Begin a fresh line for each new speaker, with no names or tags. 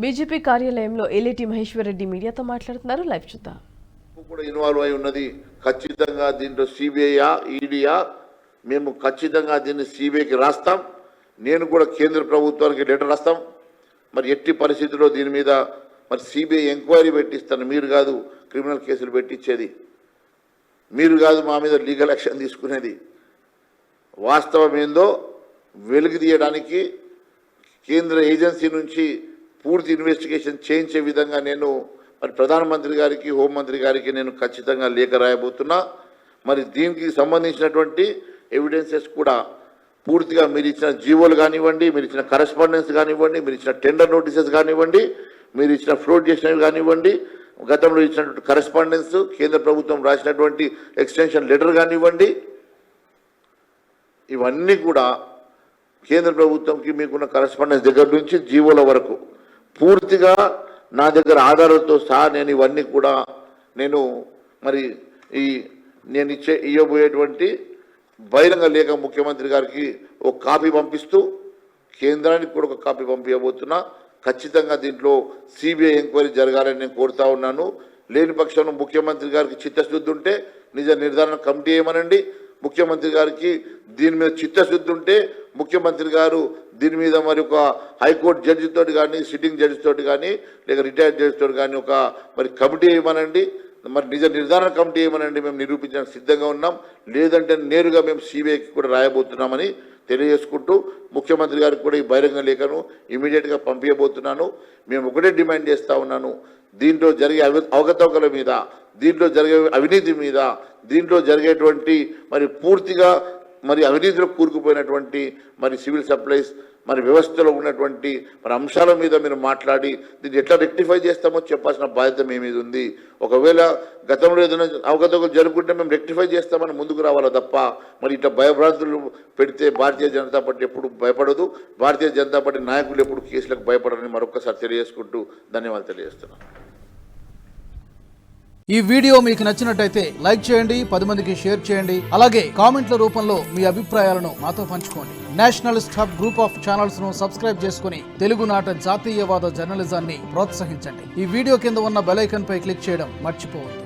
BJP కార్యాలయంలో LAT Maheshwar Reddy మీడియాతో మాట్లాడుతున్నారు. లైవ్ చూద్దాం.
కూడా ఇన్వాల్వ్ అయి ఉన్నది. ఖచ్చితంగా దీంట్లో సిబిఐయా ఈడీయా మేము ఖచ్చితంగా దీన్ని సిబిఐకి రాస్తాం. నేను కూడా కేంద్ర ప్రభుత్వానికి లెటర్ రాస్తాం. మరి ఎట్టి పరిస్థితుల్లో దీని మీద మరి సిబిఐ ఎంక్వైరీ పెట్టిస్తాను. మీరు కాదు క్రిమినల్ కేసులు పెట్టించేది, మీరు కాదు మా మీద లీగల్ యాక్షన్ తీసుకునేది. వాస్తవం ఏందో వెలుగు తీయడానికి కేంద్ర ఏజెన్సీ నుంచి పూర్తి ఇన్వెస్టిగేషన్ చేయించే విధంగా నేను మరి ప్రధానమంత్రి గారికి హోంమంత్రి గారికి నేను ఖచ్చితంగా లేఖ రాయబోతున్నా. మరి దీనికి సంబంధించినటువంటి ఎవిడెన్సెస్ కూడా పూర్తిగా మీరు ఇచ్చిన జీవోలు కానివ్వండి, మీరు ఇచ్చిన కరెస్పాండెన్స్ కానివ్వండి, మీరు ఇచ్చిన టెండర్ నోటీసెస్ కానివ్వండి, మీరు ఇచ్చిన ఫ్లోట్ చేసినవి కానివ్వండి, గతంలో ఇచ్చినటువంటి కరెస్పాండెన్స్, కేంద్ర ప్రభుత్వం రాసినటువంటి ఎక్స్టెన్షన్ లెటర్ కానివ్వండి, ఇవన్నీ కూడా కేంద్ర ప్రభుత్వంకి మీకున్న కరెస్పాండెన్స్ దగ్గర నుంచి జీవోల వరకు పూర్తిగా నా దగ్గర ఆధారాలతో సహా నేను ఇవన్నీ కూడా నేను మరి నేను ఇవ్వబోయేటువంటి బహిరంగ లేఖ ముఖ్యమంత్రి గారికి ఒక కాపీ పంపిస్తూ కేంద్రానికి కూడా ఒక కాపీ పంపించబోతున్నా. ఖచ్చితంగా దీంట్లో సిబిఐ ఎంక్వైరీ జరగాలని నేను కోరుతా ఉన్నాను. లేని పక్షంలో ముఖ్యమంత్రి గారికి చిత్తశుద్ధి ఉంటే నిజ నిర్ధారణ కమిటీ ఏమనండి. ముఖ్యమంత్రి గారికి దీని మీద చిత్తశుద్ధి ఉంటే ముఖ్యమంత్రి గారు దీని మీద మరి ఒక హైకోర్టు జడ్జితో కానీ, సిట్టింగ్ జడ్జితో కానీ, లేక రిటైర్డ్ జడ్జితో కానీ ఒక మరి కమిటీ ఏమనండి, మరి నిజ నిర్ధారణ కమిటీ ఏమనండి. మేము నిరూపించడానికి సిద్ధంగా ఉన్నాం. లేదంటే నేరుగా మేము సిబిఐకి కూడా రాయబోతున్నామని తెలియజేసుకుంటూ ముఖ్యమంత్రి గారికి కూడా ఈ బహిరంగ లేఖను ఇమీడియట్గా పంపించబోతున్నాను. మేము ఒకటే డిమాండ్ చేస్తూ ఉన్నాను. దీంట్లో జరిగే అవకతవకల మీద, దీంట్లో జరిగే అవినీతి మీద, దీంట్లో జరిగేటువంటి మరి పూర్తిగా మరి అవినీతిలో కూరుకుపోయినటువంటి మరి సివిల్ సప్లైస్ మరి వ్యవస్థలో ఉన్నటువంటి మరి అంశాల మీద మీరు మాట్లాడి దీన్ని ఎట్లా రెక్టిఫై చేస్తామో చెప్పాల్సిన బాధ్యత మీ మీద ఉంది. ఒకవేళ గతంలో ఏదైనా అవకతవకలు జరుపుకుంటే మేము రెక్టిఫై చేస్తామని ముందుకు రావాలా తప్ప మరి ఇట్లా భయభ్రాంతులు పెడితే భారతీయ జనతా పార్టీ ఎప్పుడు భయపడదు. భారతీయ జనతా పార్టీ నాయకులు ఎప్పుడు కేసులకు భయపడరని మరొకసారి తెలియజేసుకుంటూ ధన్యవాదాలు తెలియజేస్తున్నాను.
ఈ వీడియో మీకు నచ్చినట్టయితే లైక్ చేయండి, 10 మందికి షేర్ చేయండి. అలాగే కామెంట్ల రూపంలో మీ అభిప్రాయాలను మాతో పంచుకోండి. Nationalist hub group of channels ను సబ్స్క్రైబ్ చేసుకుని తెలుగునాట జాతీయవాద జర్నలిజాన్ని ప్రోత్సహించండి. ఈ వీడియో కింద ఉన్న బెల్ ఐకాన్ పై క్లిక్ చేయడం మర్చిపోవద్దు.